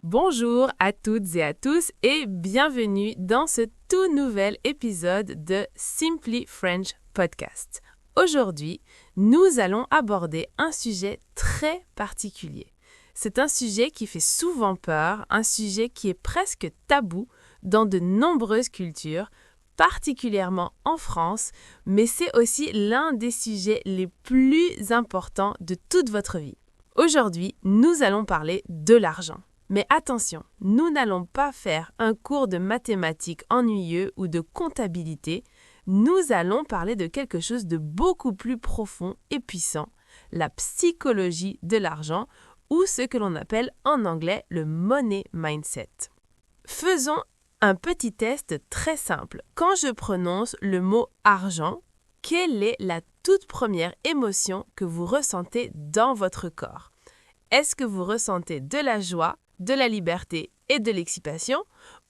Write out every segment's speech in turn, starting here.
Bonjour à toutes et à tous et bienvenue dans ce tout nouvel épisode de Simply French Podcast. Aujourd'hui, nous allons aborder un sujet très particulier. C'est un sujet qui fait souvent peur, un sujet qui est presque tabou dans de nombreuses cultures, particulièrement en France, mais c'est aussi l'un des sujets les plus importants de toute votre vie. Aujourd'hui, nous allons parler de l'argent. Mais attention, nous n'allons pas faire un cours de mathématiques ennuyeux ou de comptabilité. Nous allons parler de quelque chose de beaucoup plus profond et puissant, la psychologie de l'argent ou ce que l'on appelle en anglais le money mindset. Faisons un petit test très simple. Quand je prononce le mot argent, quelle est la toute première émotion que vous ressentez dans votre corps? Est-ce que vous ressentez de la joie, de la liberté et de l'excitation,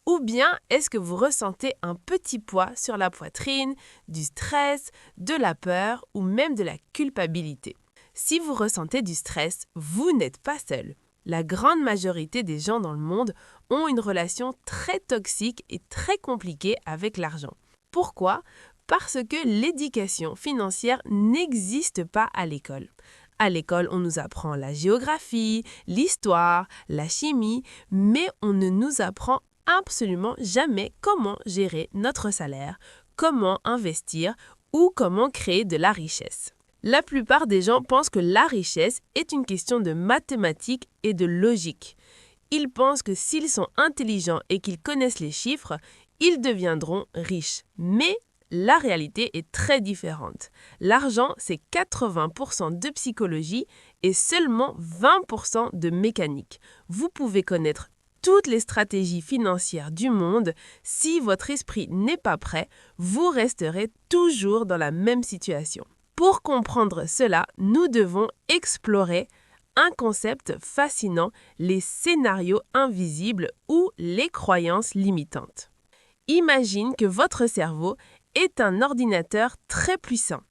ou bien est-ce que vous ressentez un petit poids sur la poitrine, du stress, de la peur ou même de la culpabilité? Si vous ressentez du stress, vous n'êtes pas seul. La grande majorité des gens dans le monde ont une relation très toxique et très compliquée avec l'argent. Pourquoi? Parce que l'éducation financière n'existe pas à l'école. À l'école, on nous apprend la géographie, l'histoire, la chimie, mais on ne nous apprend absolument jamais comment gérer notre salaire, comment investir ou comment créer de la richesse. La plupart des gens pensent que la richesse est une question de mathématiques et de logique. Ils pensent que s'ils sont intelligents et qu'ils connaissent les chiffres, ils deviendront riches. Mais la réalité est très différente. L'argent, c'est 80% de psychologie et seulement 20% de mécanique. Vous pouvez connaître toutes les stratégies financières du monde. Si votre esprit n'est pas prêt, vous resterez toujours dans la même situation. Pour comprendre cela, nous devons explorer un concept fascinant, les scénarios invisibles ou les croyances limitantes. Imagine que votre cerveau est un ordinateur très puissant.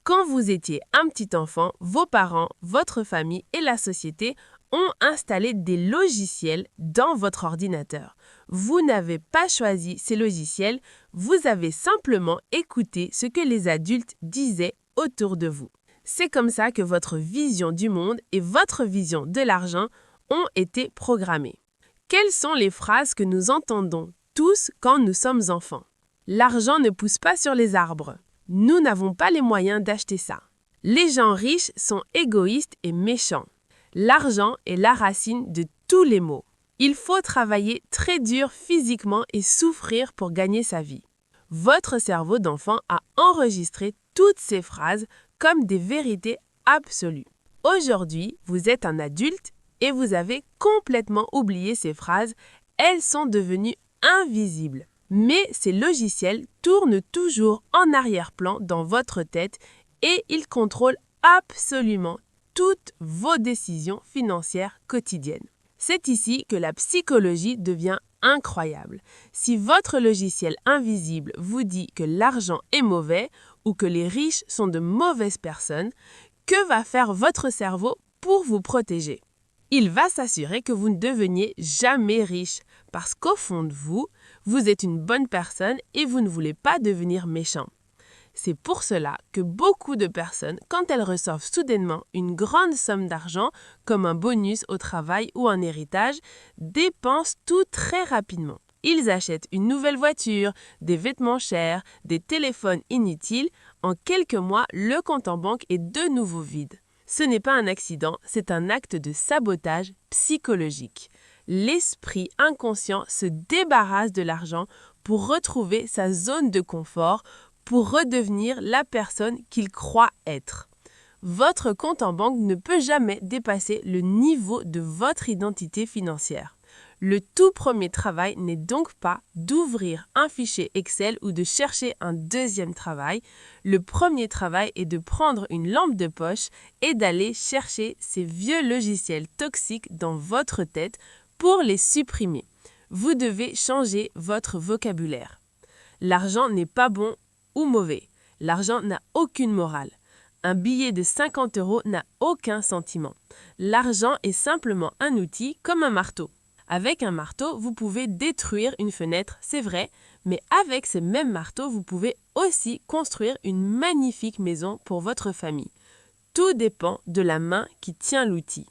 Quand vous étiez un petit enfant, vos parents, votre famille et la société ont installé des logiciels dans votre ordinateur. Vous n'avez pas choisi ces logiciels, vous avez simplement écouté ce que les adultes disaient autour de vous. C'est comme ça que votre vision du monde et votre vision de l'argent ont été programmées. Quelles sont les phrases que nous entendons tous quand nous sommes enfants? L'argent ne pousse pas sur les arbres. Nous n'avons pas les moyens d'acheter ça. Les gens riches sont égoïstes et méchants. L'argent est la racine de tous les maux. Il faut travailler très dur physiquement et souffrir pour gagner sa vie. Votre cerveau d'enfant a enregistré toutes ces phrases comme des vérités absolues. Aujourd'hui, vous êtes un adulte et vous avez complètement oublié ces phrases. Elles sont devenues invisibles. Mais ces logiciels tournent toujours en arrière-plan dans votre tête et ils contrôlent absolument toutes vos décisions financières quotidiennes. C'est ici que la psychologie devient incroyable. Si votre logiciel invisible vous dit que l'argent est mauvais ou que les riches sont de mauvaises personnes, que va faire votre cerveau pour vous protéger? Il va s'assurer que vous ne deveniez jamais riche parce qu'au fond de vous, vous êtes une bonne personne et vous ne voulez pas devenir méchant. C'est pour cela que beaucoup de personnes, quand elles reçoivent soudainement une grande somme d'argent, comme un bonus au travail ou un héritage, dépensent tout très rapidement. Ils achètent une nouvelle voiture, des vêtements chers, des téléphones inutiles. En quelques mois, le compte en banque est de nouveau vide. Ce n'est pas un accident, c'est un acte de sabotage psychologique. L'esprit inconscient se débarrasse de l'argent pour retrouver sa zone de confort, pour redevenir la personne qu'il croit être. Votre compte en banque ne peut jamais dépasser le niveau de votre identité financière. Le tout premier travail n'est donc pas d'ouvrir un fichier Excel ou de chercher un deuxième travail. Le premier travail est de prendre une lampe de poche et d'aller chercher ces vieux logiciels toxiques dans votre tête pour les supprimer. Vous devez changer votre vocabulaire. L'argent n'est pas bon ou mauvais. L'argent n'a aucune morale. Un billet de 50 € n'a aucun sentiment. L'argent est simplement un outil comme un marteau. Avec un marteau, vous pouvez détruire une fenêtre, c'est vrai, mais avec ce même marteau, vous pouvez aussi construire une magnifique maison pour votre famille. Tout dépend de la main qui tient l'outil.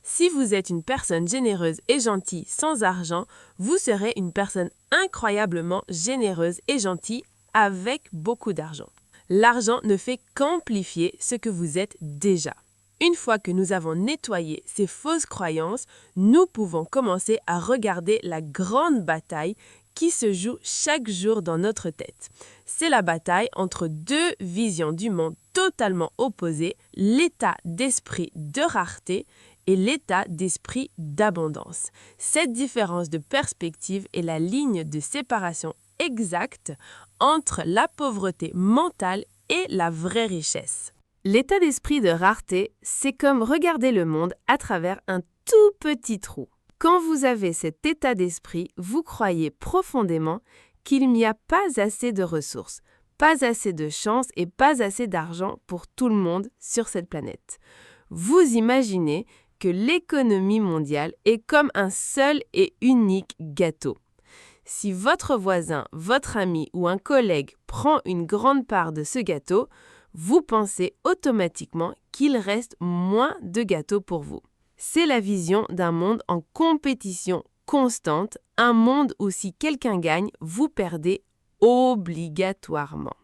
Si vous êtes une personne généreuse et gentille sans argent, vous serez une personne incroyablement généreuse et gentille avec beaucoup d'argent. L'argent ne fait qu'amplifier ce que vous êtes déjà. Une fois que nous avons nettoyé ces fausses croyances, nous pouvons commencer à regarder la grande bataille qui se joue chaque jour dans notre tête. C'est la bataille entre deux visions du monde totalement opposées, l'état d'esprit de rareté et l'état d'esprit d'abondance. Cette différence de perspective est la ligne de séparation exacte entre la pauvreté mentale et la vraie richesse. L'état d'esprit de rareté, c'est comme regarder le monde à travers un tout petit trou. Quand vous avez cet état d'esprit, vous croyez profondément qu'il n'y a pas assez de ressources, pas assez de chance et pas assez d'argent pour tout le monde sur cette planète. Vous imaginez que l'économie mondiale est comme un seul et unique gâteau. Si votre voisin, votre ami ou un collègue prend une grande part de ce gâteau, vous pensez automatiquement qu'il reste moins de gâteau pour vous. C'est la vision d'un monde en compétition constante, un monde où si quelqu'un gagne, vous perdez obligatoirement.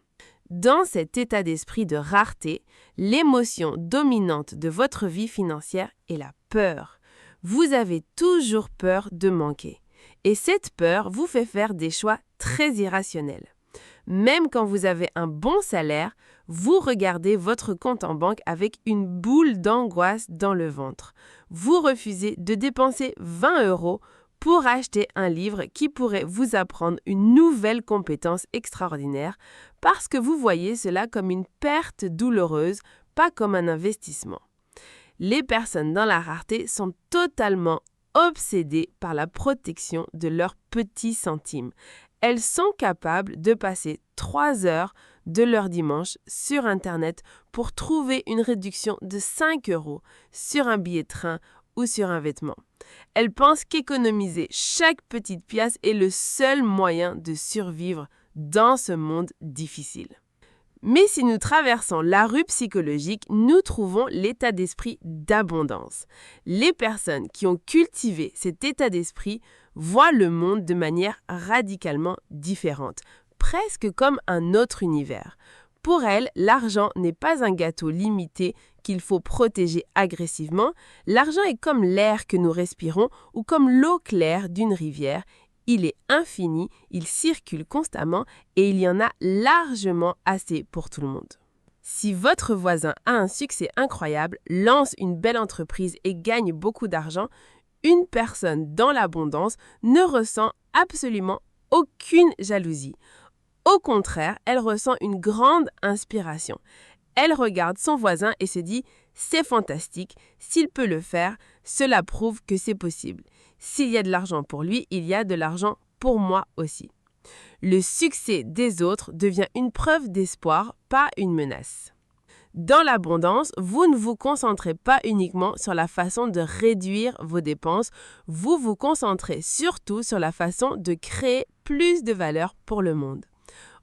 Dans cet état d'esprit de rareté, l'émotion dominante de votre vie financière est la peur. Vous avez toujours peur de manquer. Et cette peur vous fait faire des choix très irrationnels. Même quand vous avez un bon salaire, vous regardez votre compte en banque avec une boule d'angoisse dans le ventre. Vous refusez de dépenser 20 € pour acheter un livre qui pourrait vous apprendre une nouvelle compétence extraordinaire parce que vous voyez cela comme une perte douloureuse, pas comme un investissement. Les personnes dans la rareté sont totalement obsédées par la protection de leurs petits centimes. Elles sont capables de passer 3 heures de leur dimanche sur Internet pour trouver une réduction de 5 € sur un billet de train ou sur un vêtement. Elles pensent qu'économiser chaque petite pièce est le seul moyen de survivre dans ce monde difficile. Mais si nous traversons la rue psychologique, nous trouvons l'état d'esprit d'abondance. Les personnes qui ont cultivé cet état d'esprit voient le monde de manière radicalement différente, presque comme un autre univers. Pour elles, l'argent n'est pas un gâteau limité qu'il faut protéger agressivement. L'argent est comme l'air que nous respirons ou comme l'eau claire d'une rivière. Il est infini, il circule constamment et il y en a largement assez pour tout le monde. Si votre voisin a un succès incroyable, lance une belle entreprise et gagne beaucoup d'argent, une personne dans l'abondance ne ressent absolument aucune jalousie. Au contraire, elle ressent une grande inspiration. Elle regarde son voisin et se dit « c'est fantastique, s'il peut le faire, cela prouve que c'est possible. S'il y a de l'argent pour lui, il y a de l'argent pour moi aussi. » Le succès des autres devient une preuve d'espoir, pas une menace. Dans l'abondance, vous ne vous concentrez pas uniquement sur la façon de réduire vos dépenses, vous vous concentrez surtout sur la façon de créer plus de valeur pour le monde.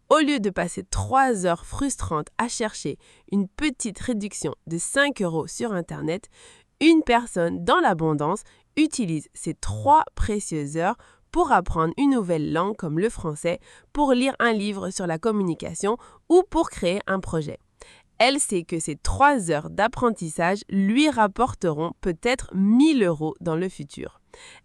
Au lieu de passer 3 heures frustrantes à chercher une petite réduction de 5 € sur Internet, une personne dans l'abondance utilise ces 3 précieuses heures pour apprendre une nouvelle langue comme le français, pour lire un livre sur la communication ou pour créer un projet. Elle sait que ces 3 heures d'apprentissage lui rapporteront peut-être 1 000 € dans le futur.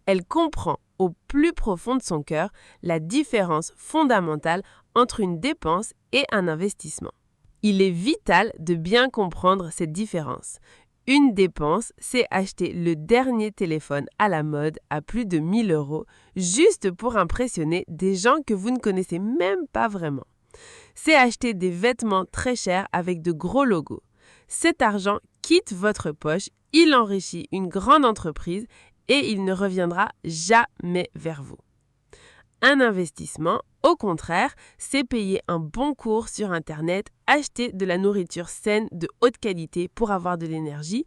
Elle comprend au plus profond de son cœur la différence fondamentale entre une dépense et un investissement. Il est vital de bien comprendre cette différence. Une dépense, c'est acheter le dernier téléphone à la mode à plus de 1 000 € juste pour impressionner des gens que vous ne connaissez même pas vraiment. C'est acheter des vêtements très chers avec de gros logos. Cet argent quitte votre poche, il enrichit une grande entreprise et il ne reviendra jamais vers vous. Un investissement, au contraire, c'est payer un bon cours sur Internet, acheter de la nourriture saine de haute qualité pour avoir de l'énergie,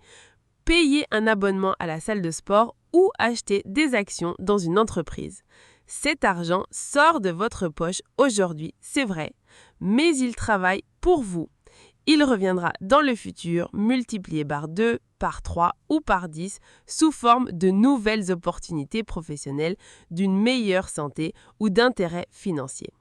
payer un abonnement à la salle de sport ou acheter des actions dans une entreprise. Cet argent sort de votre poche aujourd'hui, c'est vrai, mais il travaille pour vous. Il reviendra dans le futur multiplié par 2, par 3 ou par 10 sous forme de nouvelles opportunités professionnelles, d'une meilleure santé ou d'intérêts financiers.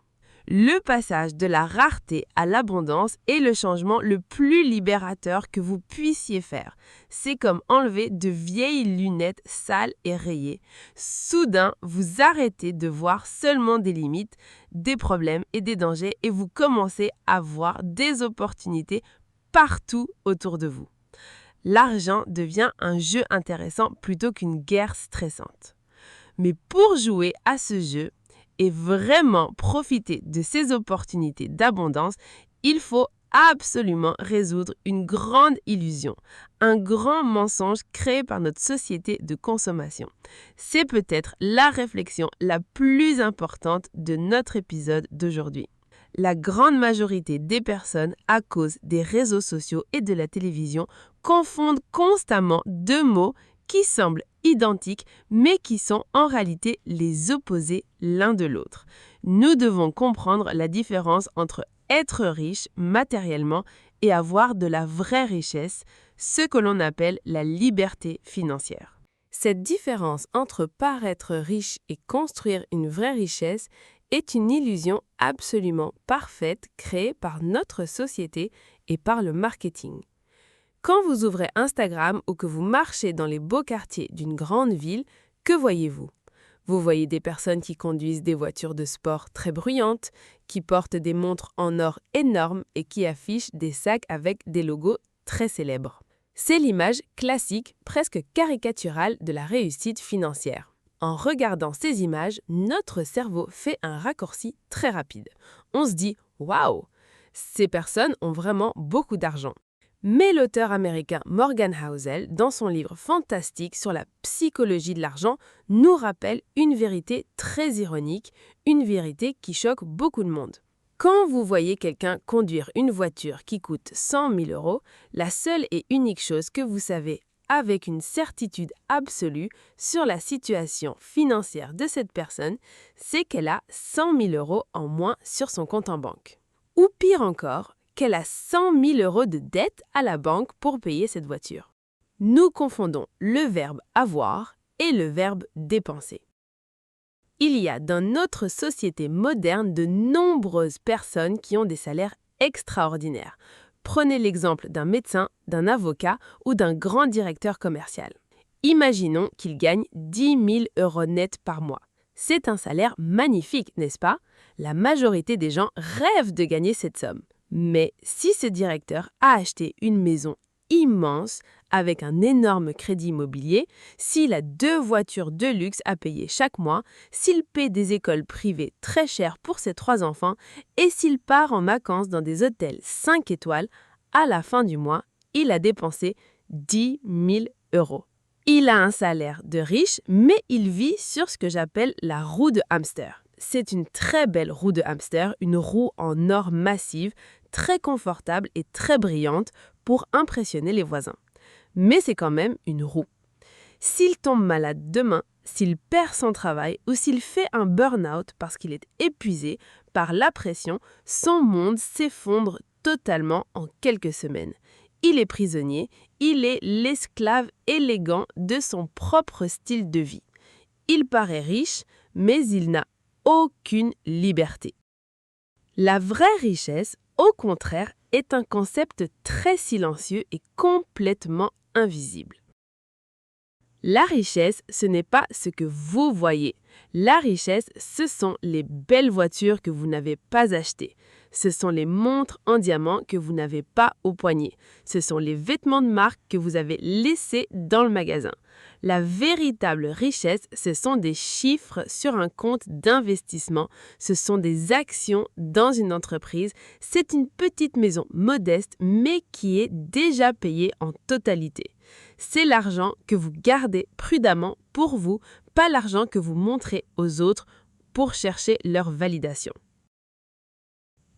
Le passage de la rareté à l'abondance est le changement le plus libérateur que vous puissiez faire. C'est comme enlever de vieilles lunettes sales et rayées. Soudain, vous arrêtez de voir seulement des limites, des problèmes et des dangers et vous commencez à voir des opportunités partout autour de vous. L'argent devient un jeu intéressant plutôt qu'une guerre stressante. Mais pour jouer à ce jeu, et vraiment profiter de ces opportunités d'abondance, il faut absolument résoudre une grande illusion, un grand mensonge créé par notre société de consommation. C'est peut-être la réflexion la plus importante de notre épisode d'aujourd'hui. La grande majorité des personnes, à cause des réseaux sociaux et de la télévision, confondent constamment deux mots qui semblent identiques, mais qui sont en réalité les opposés l'un de l'autre. Nous devons comprendre la différence entre être riche matériellement et avoir de la vraie richesse, ce que l'on appelle la liberté financière. Cette différence entre paraître riche et construire une vraie richesse est une illusion absolument parfaite créée par notre société et par le marketing. Quand vous ouvrez Instagram ou que vous marchez dans les beaux quartiers d'une grande ville, que voyez-vous? Vous voyez des personnes qui conduisent des voitures de sport très bruyantes, qui portent des montres en or énormes et qui affichent des sacs avec des logos très célèbres. C'est l'image classique, presque caricaturale de la réussite financière. En regardant ces images, notre cerveau fait un raccourci très rapide. On se dit « Waouh, ces personnes ont vraiment beaucoup d'argent ». Mais l'auteur américain Morgan Housel, dans son livre fantastique sur la psychologie de l'argent, nous rappelle une vérité très ironique, une vérité qui choque beaucoup de monde. Quand vous voyez quelqu'un conduire une voiture qui coûte 100 000 €, la seule et unique chose que vous savez avec une certitude absolue sur la situation financière de cette personne, c'est qu'elle a 100 000 € en moins sur son compte en banque. Ou pire encore, qu'elle a 100 000 € de dette à la banque pour payer cette voiture. Nous confondons le verbe avoir et le verbe dépenser. Il y a dans notre société moderne de nombreuses personnes qui ont des salaires extraordinaires. Prenez l'exemple d'un médecin, d'un avocat ou d'un grand directeur commercial. Imaginons qu'il gagne 10 000 € net par mois. C'est un salaire magnifique, n'est-ce pas? La majorité des gens rêvent de gagner cette somme. Mais si ce directeur a acheté une maison immense avec un énorme crédit immobilier, s'il a 2 voitures de luxe à payer chaque mois, s'il paie des écoles privées très chères pour ses 3 enfants et s'il part en vacances dans des hôtels 5 étoiles, à la fin du mois, il a dépensé 10 000 €. Il a un salaire de riche, mais il vit sur ce que j'appelle la roue de hamster. C'est une très belle roue de hamster, une roue en or massive, très confortable et très brillante pour impressionner les voisins. Mais c'est quand même une roue. S'il tombe malade demain, s'il perd son travail ou s'il fait un burn-out parce qu'il est épuisé par la pression, son monde s'effondre totalement en quelques semaines. Il est prisonnier, il est l'esclave élégant de son propre style de vie. Il paraît riche, mais il n'a aucune liberté. La vraie richesse, au contraire, est un concept très silencieux et complètement invisible. La richesse, ce n'est pas ce que vous voyez. La richesse, ce sont les belles voitures que vous n'avez pas achetées. Ce sont les montres en diamant que vous n'avez pas au poignet. Ce sont les vêtements de marque que vous avez laissés dans le magasin. La véritable richesse, ce sont des chiffres sur un compte d'investissement. Ce sont des actions dans une entreprise. C'est une petite maison modeste, mais qui est déjà payée en totalité. C'est l'argent que vous gardez prudemment pour vous, pas l'argent que vous montrez aux autres pour chercher leur validation.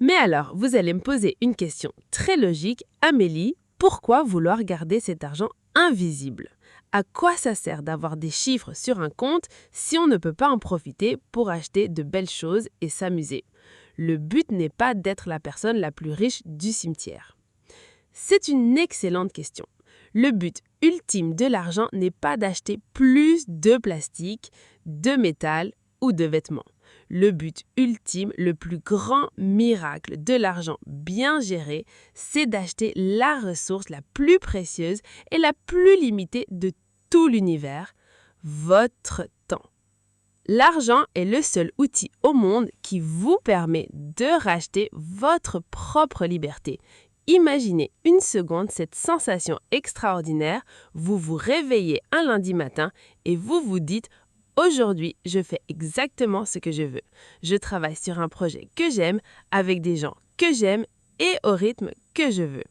Mais alors, vous allez me poser une question très logique. Amélie, pourquoi vouloir garder cet argent invisible. À quoi ça sert d'avoir des chiffres sur un compte si on ne peut pas en profiter pour acheter de belles choses et s'amuser? Le but n'est pas d'être la personne la plus riche du cimetière. C'est une excellente question. Le but ultime de l'argent n'est pas d'acheter plus de plastique, de métal ou de vêtements. Le but ultime, le plus grand miracle de l'argent bien géré, c'est d'acheter la ressource la plus précieuse et la plus limitée de tout l'univers, votre temps. L'argent est le seul outil au monde qui vous permet de racheter votre propre liberté. Imaginez une seconde cette sensation extraordinaire, vous vous réveillez un lundi matin et vous vous dites « Aujourd'hui, je fais exactement ce que je veux. Je travaille sur un projet que j'aime, avec des gens que j'aime et au rythme que je veux. »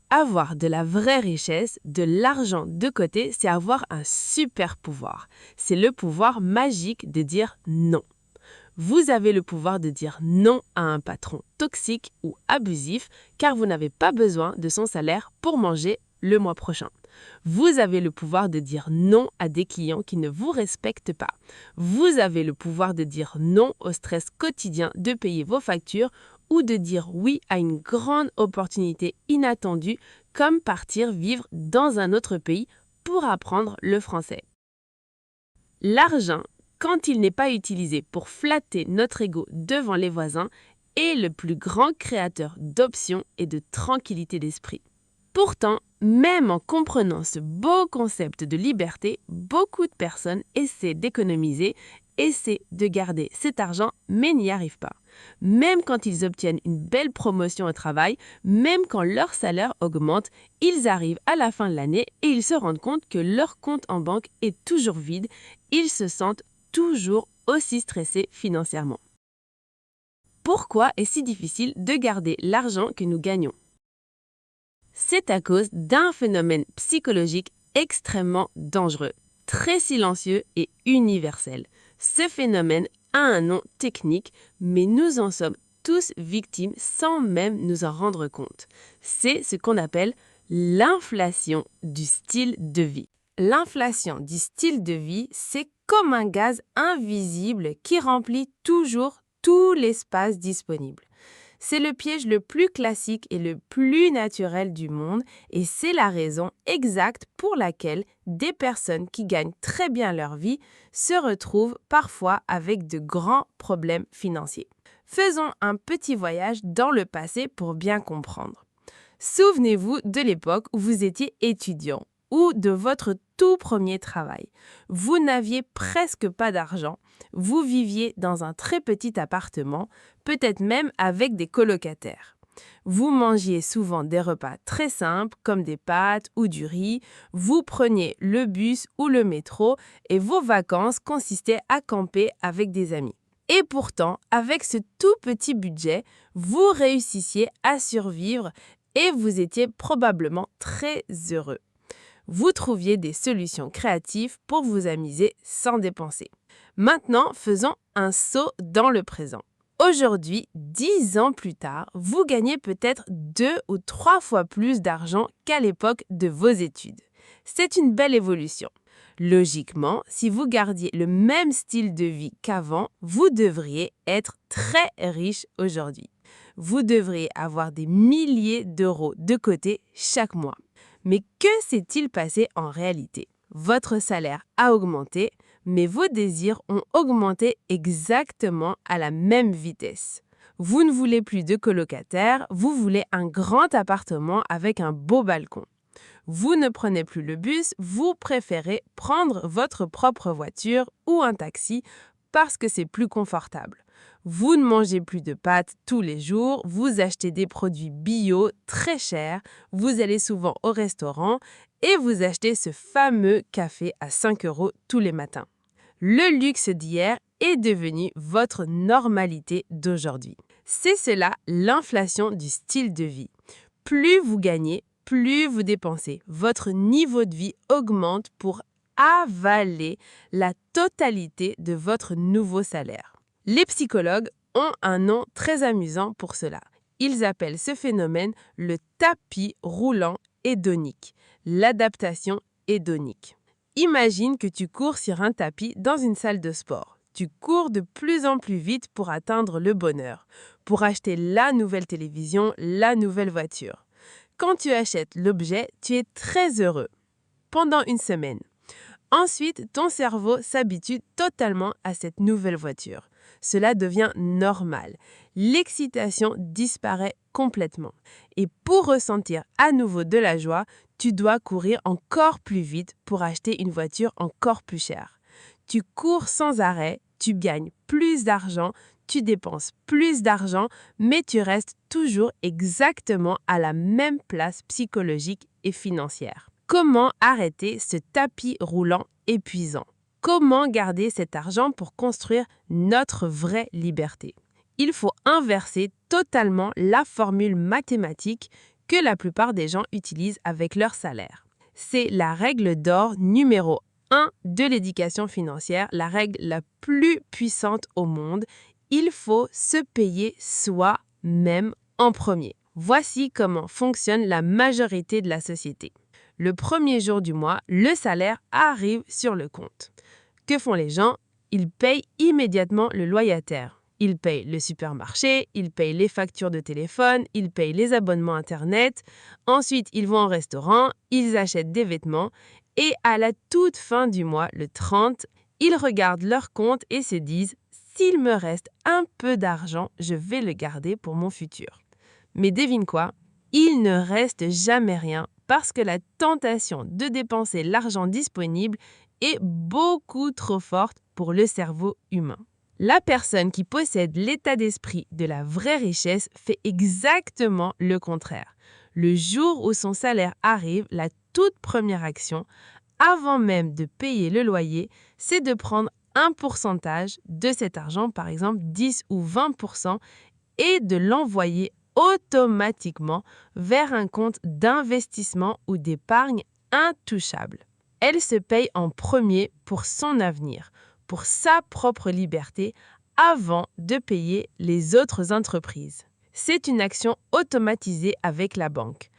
Avoir de la vraie richesse, de l'argent de côté, c'est avoir un super pouvoir. C'est le pouvoir magique de dire non. Vous avez le pouvoir de dire non à un patron toxique ou abusif car vous n'avez pas besoin de son salaire pour manger le mois prochain. Vous avez le pouvoir de dire non à des clients qui ne vous respectent pas. Vous avez le pouvoir de dire non au stress quotidien de payer vos factures ou de dire oui à une grande opportunité inattendue comme partir vivre dans un autre pays pour apprendre le français. L'argent, quand il n'est pas utilisé pour flatter notre ego devant les voisins, est le plus grand créateur d'options et de tranquillité d'esprit. Pourtant, même en comprenant ce beau concept de liberté, beaucoup de personnes essaient d'économiser, essaient de garder cet argent, mais n'y arrivent pas. Même quand ils obtiennent une belle promotion au travail, même quand leur salaire augmente, ils arrivent à la fin de l'année et ils se rendent compte que leur compte en banque est toujours vide, ils se sentent toujours aussi stressés financièrement. Pourquoi est-ce si difficile de garder l'argent que nous gagnons? C'est à cause d'un phénomène psychologique extrêmement dangereux, très silencieux et universel. Ce phénomène a un nom technique, mais nous en sommes tous victimes sans même nous en rendre compte. C'est ce qu'on appelle l'inflation du style de vie. L'inflation du style de vie, c'est comme un gaz invisible qui remplit toujours tout l'espace disponible. C'est le piège le plus classique et le plus naturel du monde et c'est la raison exacte pour laquelle des personnes qui gagnent très bien leur vie se retrouvent parfois avec de grands problèmes financiers. Faisons un petit voyage dans le passé pour bien comprendre. Souvenez-vous de l'époque où vous étiez étudiant ou de votre tout premier travail. Vous n'aviez presque pas d'argent, vous viviez dans un très petit appartement, peut-être même avec des colocataires. Vous mangiez souvent des repas très simples comme des pâtes ou du riz, vous preniez le bus ou le métro et vos vacances consistaient à camper avec des amis. Et pourtant, avec ce tout petit budget, vous réussissiez à survivre et vous étiez probablement très heureux. Vous trouviez des solutions créatives pour vous amuser sans dépenser. Maintenant, faisons un saut dans le présent. Aujourd'hui, 10 ans plus tard, vous gagnez peut-être 2 ou 3 fois plus d'argent qu'à l'époque de vos études. C'est une belle évolution. Logiquement, si vous gardiez le même style de vie qu'avant, vous devriez être très riche aujourd'hui. Vous devriez avoir des milliers d'euros de côté chaque mois. Mais que s'est-il passé en réalité? Votre salaire a augmenté, mais vos désirs ont augmenté exactement à la même vitesse. Vous ne voulez plus de colocataire, vous voulez un grand appartement avec un beau balcon. Vous ne prenez plus le bus, vous préférez prendre votre propre voiture ou un taxi parce que c'est plus confortable. Vous ne mangez plus de pâtes tous les jours, vous achetez des produits bio très chers, vous allez souvent au restaurant et vous achetez ce fameux café à 5 € tous les matins. Le luxe d'hier est devenu votre normalité d'aujourd'hui. C'est cela l'inflation du style de vie. Plus vous gagnez, plus vous dépensez. Votre niveau de vie augmente pour avaler la totalité de votre nouveau salaire. Les psychologues ont un nom très amusant pour cela. Ils appellent ce phénomène le tapis roulant hédonique. l'adaptation hédonique. Imagine que tu cours sur un tapis dans une salle de sport. Tu cours de plus en plus vite pour atteindre le bonheur, pour acheter la nouvelle télévision, la nouvelle voiture. Quand tu achètes l'objet, tu es très heureux pendant une semaine. Ensuite, ton cerveau s'habitue totalement à cette nouvelle voiture. Cela devient normal. L'excitation disparaît complètement. Et pour ressentir à nouveau de la joie, tu dois courir encore plus vite pour acheter une voiture encore plus chère. Tu cours sans arrêt, tu gagnes plus d'argent, tu dépenses plus d'argent, mais tu restes toujours exactement à la même place psychologique et financière. Comment arrêter ce tapis roulant épuisant? Comment garder cet argent pour construire notre vraie liberté? Il faut inverser totalement la formule mathématique que la plupart des gens utilisent avec leur salaire. C'est la règle d'or numéro 1 de l'éducation financière, la règle la plus puissante au monde. Il faut se payer soi-même en premier. Voici comment fonctionne la majorité de la société. Le premier jour du mois, le salaire arrive sur le compte. Que font les gens? Ils payent immédiatement le locataire. Ils payent le supermarché, ils payent les factures de téléphone, ils payent les abonnements Internet. Ensuite, ils vont au restaurant, ils achètent des vêtements. Et à la toute fin du mois, le 30, ils regardent leur compte et se disent « S'il me reste un peu d'argent, je vais le garder pour mon futur. » Mais devine quoi? Il ne reste jamais rien parce que la tentation de dépenser l'argent disponible est beaucoup trop forte pour le cerveau humain. La personne qui possède l'état d'esprit de la vraie richesse fait exactement le contraire. Le jour où son salaire arrive, la toute première action, avant même de payer le loyer, c'est de prendre un pourcentage de cet argent, par exemple 10 ou 20%, et de l'envoyer automatiquement vers un compte d'investissement ou d'épargne intouchable. Elle se paye en premier pour son avenir, pour sa propre liberté, avant de payer les autres entreprises. C'est une action automatisée avec la banque.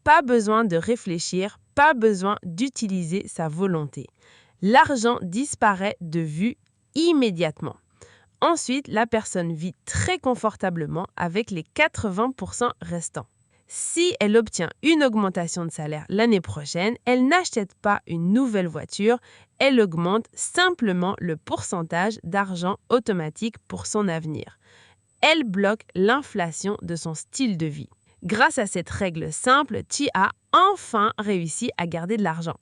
Pas besoin de réfléchir, pas besoin d'utiliser sa volonté. L'argent disparaît de vue immédiatement. Ensuite, la personne vit très confortablement avec les 80% restants. Si elle obtient une augmentation de salaire l'année prochaine, elle n'achète pas une nouvelle voiture, elle augmente simplement le pourcentage d'argent automatique pour son avenir. Elle bloque l'inflation de son style de vie. Grâce à cette règle simple, tu as enfin réussi à garder de l'argent.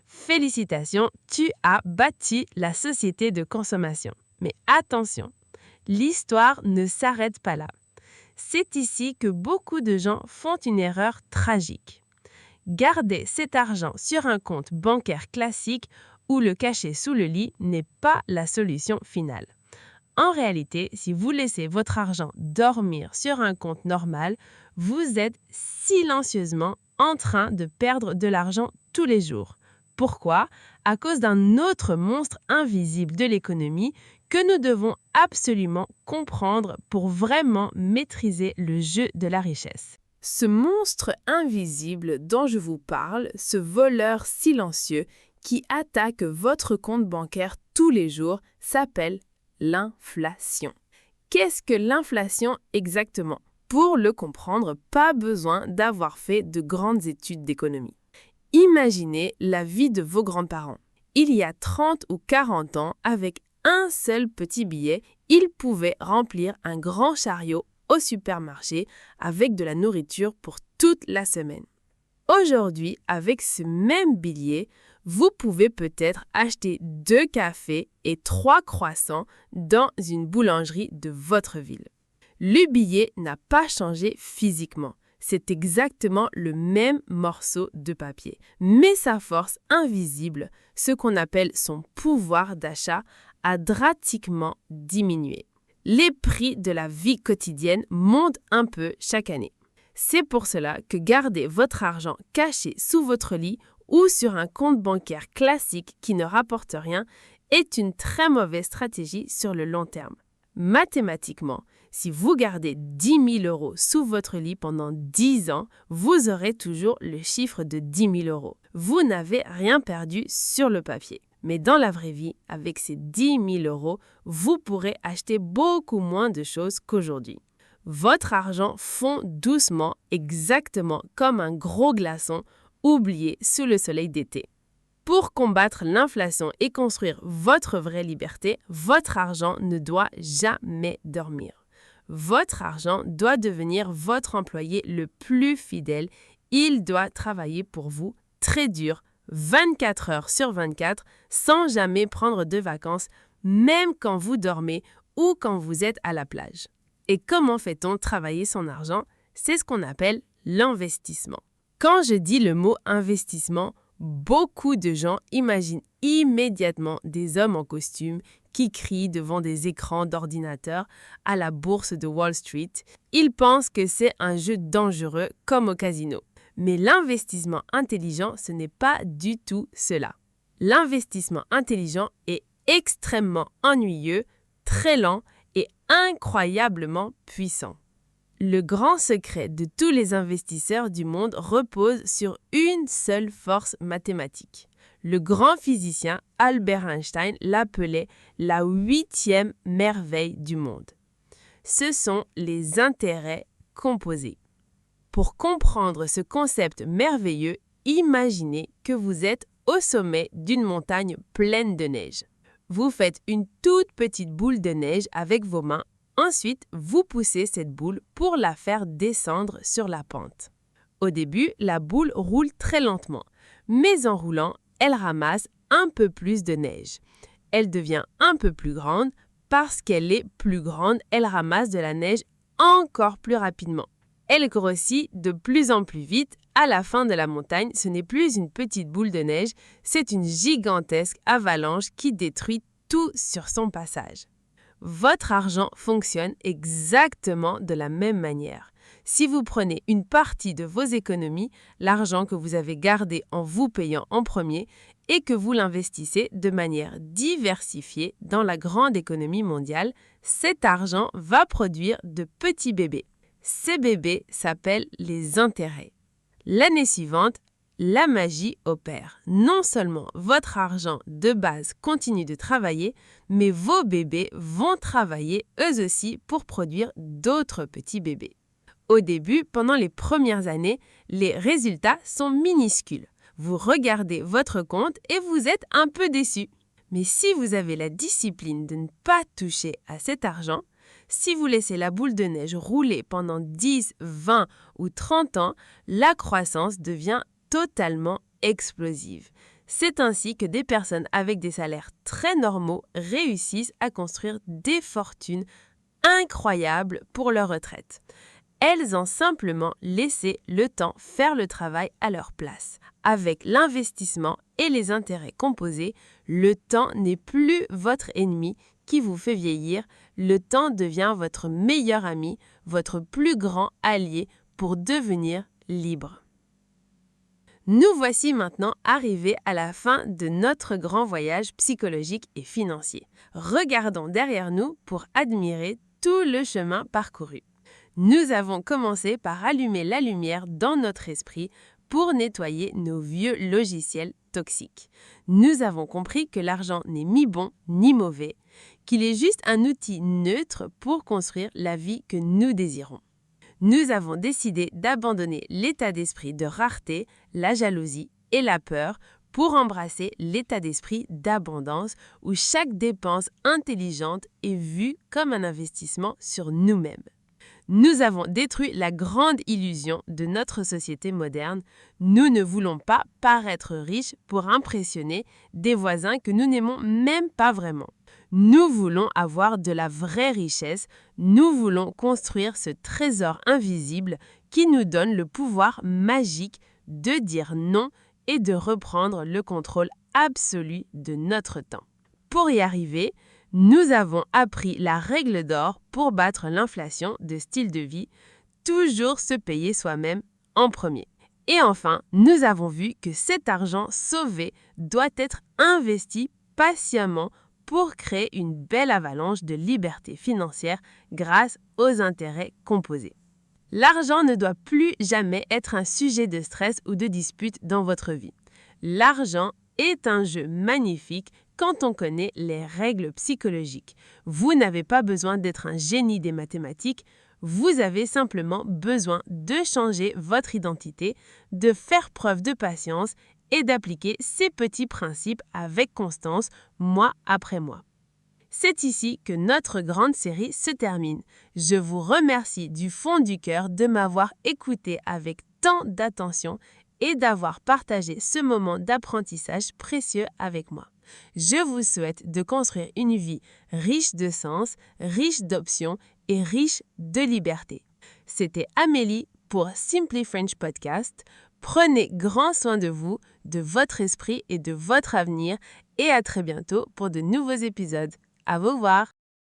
Félicitations, tu as bâti la société de consommation. Mais attention, l'histoire ne s'arrête pas là. C'est ici que beaucoup de gens font une erreur tragique. Garder cet argent sur un compte bancaire classique ou le cacher sous le lit n'est pas la solution finale. En réalité, si vous laissez votre argent dormir sur un compte normal, vous êtes silencieusement en train de perdre de l'argent tous les jours. Pourquoi? À cause d'un autre monstre invisible de l'économie que nous devons absolument comprendre pour vraiment maîtriser le jeu de la richesse. Ce monstre invisible dont je vous parle, ce voleur silencieux qui attaque votre compte bancaire tous les jours, s'appelle l'inflation. Qu'est-ce que l'inflation exactement? Pour le comprendre, pas besoin d'avoir fait de grandes études d'économie. Imaginez la vie de vos grands-parents. Il y a 30 ou 40 ans, avec un seul petit billet, ils pouvaient remplir un grand chariot au supermarché avec de la nourriture pour toute la semaine. Aujourd'hui, avec ce même billet, vous pouvez peut-être acheter 2 cafés et 3 croissants dans une boulangerie de votre ville. Le billet n'a pas changé physiquement. C'est exactement le même morceau de papier. Mais sa force invisible, ce qu'on appelle son pouvoir d'achat, a drastiquement diminué. Les prix de la vie quotidienne montent un peu chaque année. C'est pour cela que garder votre argent caché sous votre lit ou sur un compte bancaire classique qui ne rapporte rien est une très mauvaise stratégie sur le long terme. Mathématiquement, si vous gardez 10 000 euros sous votre lit pendant 10 ans, vous aurez toujours le chiffre de 10 000 euros. Vous n'avez rien perdu sur le papier. Mais dans la vraie vie, avec ces 10 000 euros, vous pourrez acheter beaucoup moins de choses qu'aujourd'hui. Votre argent fond doucement, exactement comme un gros glaçon oublié sous le soleil d'été. Pour combattre l'inflation et construire votre vraie liberté, votre argent ne doit jamais dormir. Votre argent doit devenir votre employé le plus fidèle. Il doit travailler pour vous très dur, 24 heures sur 24, sans jamais prendre de vacances, même quand vous dormez ou quand vous êtes à la plage. Et comment fait-on travailler son argent? C'est ce qu'on appelle l'investissement. Quand je dis le mot investissement, beaucoup de gens imaginent immédiatement des hommes en costume qui crient devant des écrans d'ordinateur à la bourse de Wall Street. Ils pensent que c'est un jeu dangereux comme au casino. Mais l'investissement intelligent, ce n'est pas du tout cela. L'investissement intelligent est extrêmement ennuyeux, très lent et incroyablement puissant. Le grand secret de tous les investisseurs du monde repose sur une seule force mathématique. Le grand physicien Albert Einstein l'appelait la 8e merveille du monde. Ce sont les intérêts composés. Pour comprendre ce concept merveilleux, imaginez que vous êtes au sommet d'une montagne pleine de neige. Vous faites une toute petite boule de neige avec vos mains. Ensuite, vous poussez cette boule pour la faire descendre sur la pente. Au début, la boule roule très lentement, mais en roulant, elle ramasse un peu plus de neige. Elle devient un peu plus grande. Parce qu'elle est plus grande, elle ramasse de la neige encore plus rapidement. Elle grossit de plus en plus vite. À la fin de la montagne, ce n'est plus une petite boule de neige, c'est une gigantesque avalanche qui détruit tout sur son passage. Votre argent fonctionne exactement de la même manière. Si vous prenez une partie de vos économies, l'argent que vous avez gardé en vous payant en premier, et que vous l'investissez de manière diversifiée dans la grande économie mondiale, cet argent va produire de petits bébés. Ces bébés s'appellent les intérêts. L'année suivante, la magie opère. Non seulement votre argent de base continue de travailler, mais vos bébés vont travailler eux aussi pour produire d'autres petits bébés. Au début, pendant les premières années, les résultats sont minuscules. Vous regardez votre compte et vous êtes un peu déçu. Mais si vous avez la discipline de ne pas toucher à cet argent, si vous laissez la boule de neige rouler pendant 10, 20 ou 30 ans, la croissance devient totalement explosive. C'est ainsi que des personnes avec des salaires très normaux réussissent à construire des fortunes incroyables pour leur retraite. Elles ont simplement laissé le temps faire le travail à leur place. Avec l'investissement et les intérêts composés, le temps n'est plus votre ennemi qui vous fait vieillir. Le temps devient votre meilleur ami, votre plus grand allié pour devenir libre. Nous voici maintenant arrivés à la fin de notre grand voyage psychologique et financier. Regardons derrière nous pour admirer tout le chemin parcouru. Nous avons commencé par allumer la lumière dans notre esprit pour nettoyer nos vieux logiciels toxiques. Nous avons compris que l'argent n'est ni bon ni mauvais, qu'il est juste un outil neutre pour construire la vie que nous désirons. Nous avons décidé d'abandonner l'état d'esprit de rareté, la jalousie et la peur pour embrasser l'état d'esprit d'abondance où chaque dépense intelligente est vue comme un investissement sur nous-mêmes. Nous avons détruit la grande illusion de notre société moderne. Nous ne voulons pas paraître riches pour impressionner des voisins que nous n'aimons même pas vraiment. Nous voulons avoir de la vraie richesse. Nous voulons construire ce trésor invisible qui nous donne le pouvoir magique de dire non et de reprendre le contrôle absolu de notre temps. Pour y arriver, nous avons appris la règle d'or pour battre l'inflation de style de vie, toujours se payer soi-même en premier. Et enfin, nous avons vu que cet argent sauvé doit être investi patiemment pour créer une belle avalanche de liberté financière grâce aux intérêts composés. L'argent ne doit plus jamais être un sujet de stress ou de dispute dans votre vie. L'argent est un jeu magnifique quand on connaît les règles psychologiques. Vous n'avez pas besoin d'être un génie des mathématiques, vous avez simplement besoin de changer votre identité, de faire preuve de patience et d'appliquer ces petits principes avec constance, mois après mois. C'est ici que notre grande série se termine. Je vous remercie du fond du cœur de m'avoir écouté avec tant d'attention et d'avoir partagé ce moment d'apprentissage précieux avec moi. Je vous souhaite de construire une vie riche de sens, riche d'options et riche de liberté. C'était Amélie pour Simply French Podcast. Prenez grand soin de vous, de votre esprit et de votre avenir et à très bientôt pour de nouveaux épisodes. À vous voir!